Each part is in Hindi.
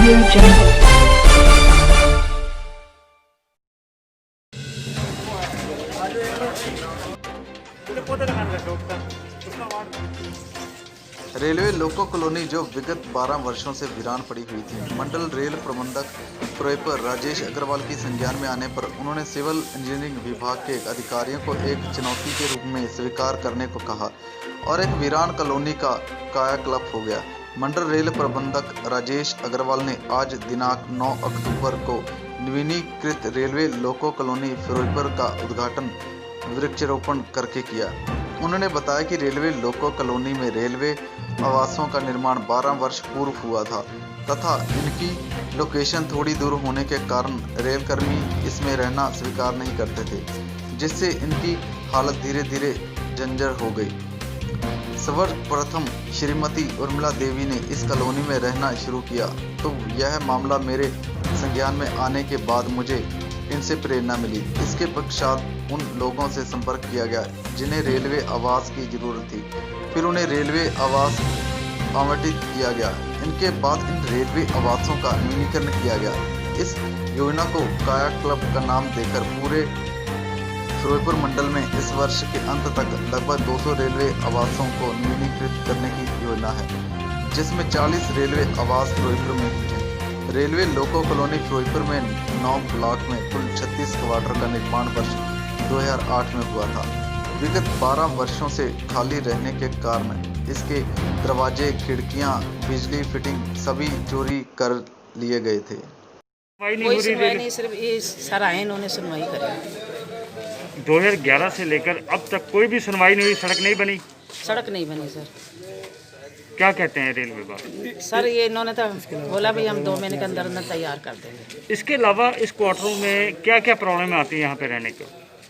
Audio Jungle. Railway loco colony जो विगत 12 वर्षों से वीरान पड़ी हुई थी। मंडल रेल प्रबंधक प्रोफेसर राजेश अग्रवाल की संज्ञान में आने पर उन्होंने सिविल इंजीनियरिंग विभाग के अधिकारियों को एक चुनौती के रूप में स्वीकार करने को कहा और एक वीरान कॉलोनी का कायाकल्प हो गया। मंडल रेल प्रबंधक राजेश अग्रवाल ने आज दिनांक 9 अक्टूबर को नवीनीकृत रेलवे लोको कॉलोनी फिरोजपुर का उद्घाटन वृक्षारोपण करके किया। उन्होंने बताया कि रेलवे लोको कॉलोनी में रेलवे आवासों का निर्माण 12 वर्ष पूर्व हुआ था तथा इनकी लोकेशन थोड़ी दूर होने के कारण रेलकर्मी इसमें रहना स्वीकार नहीं करते थे, जिससे इनकी हालत धीरे धीरे जर्जर हो गई। सर्वप्रथम श्रीमती उर्मिला देवी ने इस कॉलोनी में रहना शुरू किया तो यह मामला मेरे संज्ञान में आने के बाद मुझे इनसे प्रेरणा मिली। इसके पश्चात उन लोगों से संपर्क किया गया जिन्हें रेलवे आवास की जरूरत थी, फिर उन्हें रेलवे आवास आवंटित किया गया। इनके बाद इन रेलवे आवासों का नवीनीकरण किया गया। इस योजना को कायाकल्प का नाम देकर पूरे फिरोजपुर मंडल में इस वर्ष के अंत तक लगभग 200 रेलवे आवासों को नवीनीकृत करने की योजना है, जिसमें 40 रेलवे आवास फिरोजपुर में हैं। रेलवे लोको कॉलोनी फिरोजपुर में 9 ब्लॉक में कुल 36 क्वार्टर का निर्माण वर्ष 2008 में हुआ था। विगत 12 वर्षों से खाली रहने के कारण इसके दरवाजे, खिड़कियां, बिजली फिटिंग सभी चोरी कर लिए गए थे। कोई सुनवाई नहीं, सिर्फ ये सर आए इन्होंने सुनवाई करी। 2011 से लेकर अब तक कोई भी सुनवाई नहीं हुई, सड़क नहीं बनी। सड़क नहीं बनी सर। क्या कहते हैं रेल विभाग? सर ये इन्होंने तो बोला भाई हम 2 महीने के अंदर अंदर तैयार कर देंगे। इसके अलावा इस क्वार्टरों में क्या क्या प्रॉब्लम आती है यहाँ पे रहने को?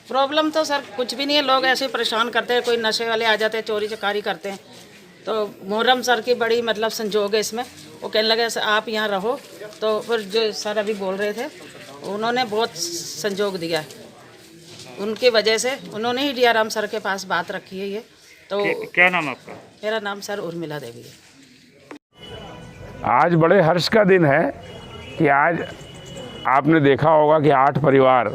प्रॉब्लम तो सर कुछ भी नहीं है, लोग ऐसे परेशान करते हैं, कोई नशे वाले आ जाते हैं, चोरी चकारी करते हैं। तो मुहर्रम सर की बड़ी मतलब संजोग है इसमें। वो कहने लगे आप यहाँ रहो, तो फिर जो सर अभी बोल रहे थे उन्होंने बहुत संजोग दिया। उनकी वजह से उन्होंने ही DRM सर के पास बात रखी है ये। तो क्या नाम आपका? मेरा नाम सर उर्मिला देवी है। आज बड़े हर्ष का दिन है कि आज आपने देखा होगा कि 8 परिवार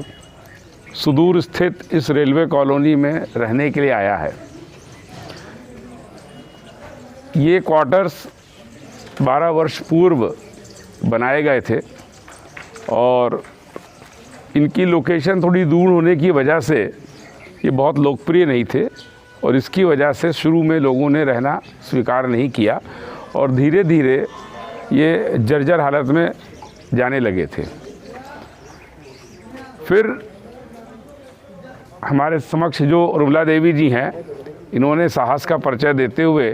सुदूर स्थित इस रेलवे कॉलोनी में रहने के लिए आया है। ये क्वार्टर्स 12 वर्ष पूर्व बनाए गए थे और इनकी लोकेशन थोड़ी दूर होने की वजह से ये बहुत लोकप्रिय नहीं थे और इसकी वजह से शुरू में लोगों ने रहना स्वीकार नहीं किया और धीरे धीरे ये जर्जर हालत में जाने लगे थे। फिर हमारे समक्ष जो उर्मिला देवी जी हैं, इन्होंने साहस का परिचय देते हुए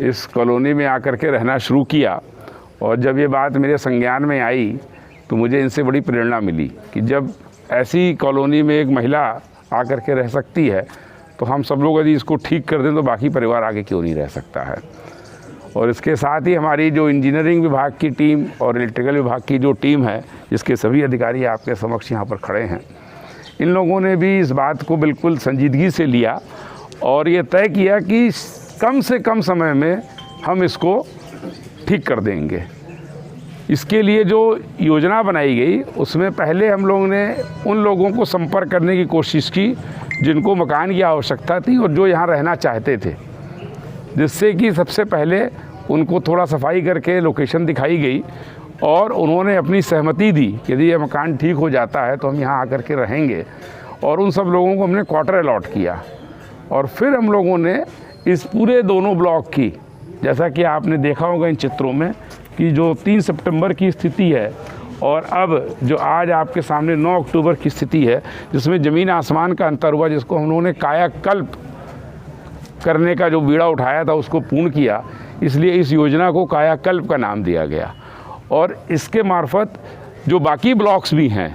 इस कॉलोनी में आकर के रहना शुरू किया और जब ये बात मेरे संज्ञान में आई तो मुझे इनसे बड़ी प्रेरणा मिली कि जब ऐसी कॉलोनी में एक महिला आकर के रह सकती है तो हम सब लोग यदि इसको ठीक कर दें तो बाकी परिवार आगे क्यों नहीं रह सकता है। और इसके साथ ही हमारी जो इंजीनियरिंग विभाग की टीम और इलेक्ट्रिकल विभाग की जो टीम है, जिसके सभी अधिकारी आपके समक्ष यहाँ पर खड़े हैं, इन लोगों ने भी इस बात को बिल्कुल संजीदगी से लिया और ये तय किया कि कम से कम समय में हम इसको ठीक कर देंगे। इसके लिए जो योजना बनाई गई उसमें पहले हम लोगों ने उन लोगों को संपर्क करने की कोशिश की जिनको मकान की आवश्यकता थी और जो यहाँ रहना चाहते थे, जिससे कि सबसे पहले उनको थोड़ा सफाई करके लोकेशन दिखाई गई और उन्होंने अपनी सहमति दी कि यदि ये मकान ठीक हो जाता है तो हम यहाँ आकर के रहेंगे। और उन सब लोगों को हमने क्वार्टर अलॉट किया और फिर हम लोगों ने इस पूरे दोनों ब्लॉक की, जैसा कि आपने देखा होगा इन चित्रों में कि जो 3 सितंबर की स्थिति है और अब जो आज आपके सामने 9 अक्टूबर की स्थिति है, जिसमें ज़मीन आसमान का अंतर हुआ, जिसको हम लोगों ने कायाकल्प करने का जो बीड़ा उठाया था उसको पूर्ण किया, इसलिए इस योजना को कायाकल्प का नाम दिया गया। और इसके मार्फत जो बाकी ब्लॉक्स भी हैं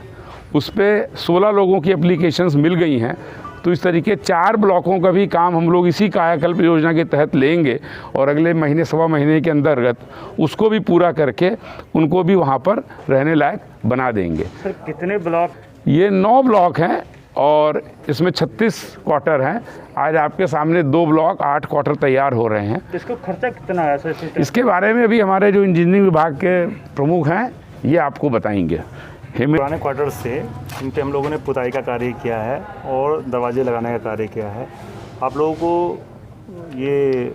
उस पर 16 लोगों की एप्लीकेशंस मिल गई हैं। तो इस तरीके 4 ब्लॉकों का भी काम हम लोग इसी कायाकल्प योजना के तहत लेंगे और अगले महीने 1.25 महीने के अंतर्गत उसको भी पूरा करके उनको भी वहाँ पर रहने लायक बना देंगे। सर कितने ब्लॉक? ये 9 ब्लॉक हैं और इसमें 36 क्वार्टर हैं। आज आपके सामने 2 ब्लॉक 8 क्वार्टर तैयार हो रहे हैं। इसको खर्चा कितना आया सर सिस्टम? इसके बारे में अभी हमारे जो इंजीनियरिंग विभाग के प्रमुख हैं ये आपको बताएंगे। पुराने क्वार्टर से इन पे हम लोगों ने पुताई का कार्य किया है और दरवाजे लगाने का कार्य किया है। आप लोगों को ये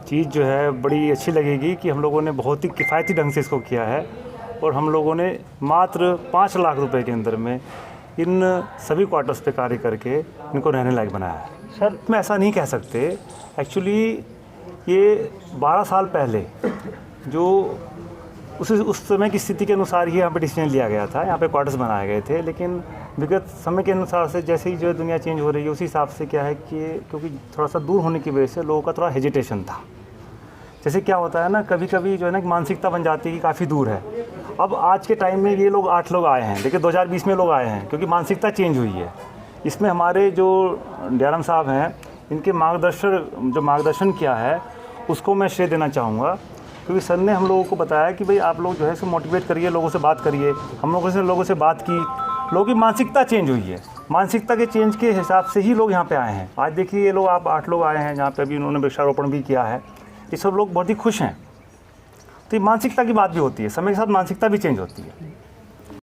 चीज़ जो है बड़ी अच्छी लगेगी कि हम लोगों ने बहुत ही किफ़ायती ढंग से इसको किया है और हम लोगों ने मात्र 5 लाख रुपए के अंदर में इन सभी क्वार्टर्स पे कार्य करके इनको रहने लायक बनाया है। सर मैं ऐसा नहीं कह सकते, एक्चुअली ये 12 साल पहले जो उस समय की स्थिति के अनुसार ही यहाँ पे डिसीजन लिया गया था, यहाँ पे क्वार्टर्स बनाए गए थे। लेकिन विगत समय के अनुसार से जैसे ही जो दुनिया चेंज हो रही है उसी हिसाब से क्या है कि क्योंकि थोड़ा सा दूर होने की वजह से लोगों का थोड़ा हेजिटेशन था। जैसे क्या होता है ना, कभी कभी जो है ना मानसिकता बन जाती है कि काफ़ी दूर है। अब आज के टाइम में ये लोग 8 लोग आए हैं, देखिए 2020 में लोग आए हैं क्योंकि मानसिकता चेंज हुई है। इसमें हमारे जो DRM साहब हैं इनके मार्गदर्शन किया है उसको मैं श्रेय देना चाहूँगा, क्योंकि सर ने हम लोगों को बताया कि भाई आप लोग जो है इसको मोटिवेट करिए, लोगों से बात करिए। हम लोगों से बात की, लोगों की मानसिकता चेंज हुई है। मानसिकता के चेंज के हिसाब से ही लोग यहाँ पे आए हैं। आज देखिए ये लोग आप 8 लोग आए हैं जहाँ पे अभी उन्होंने वृक्षारोपण भी किया है। ये सब लोग बहुत ही खुश हैं। तो ये मानसिकता की बात भी होती है, समय के साथ मानसिकता भी चेंज होती है।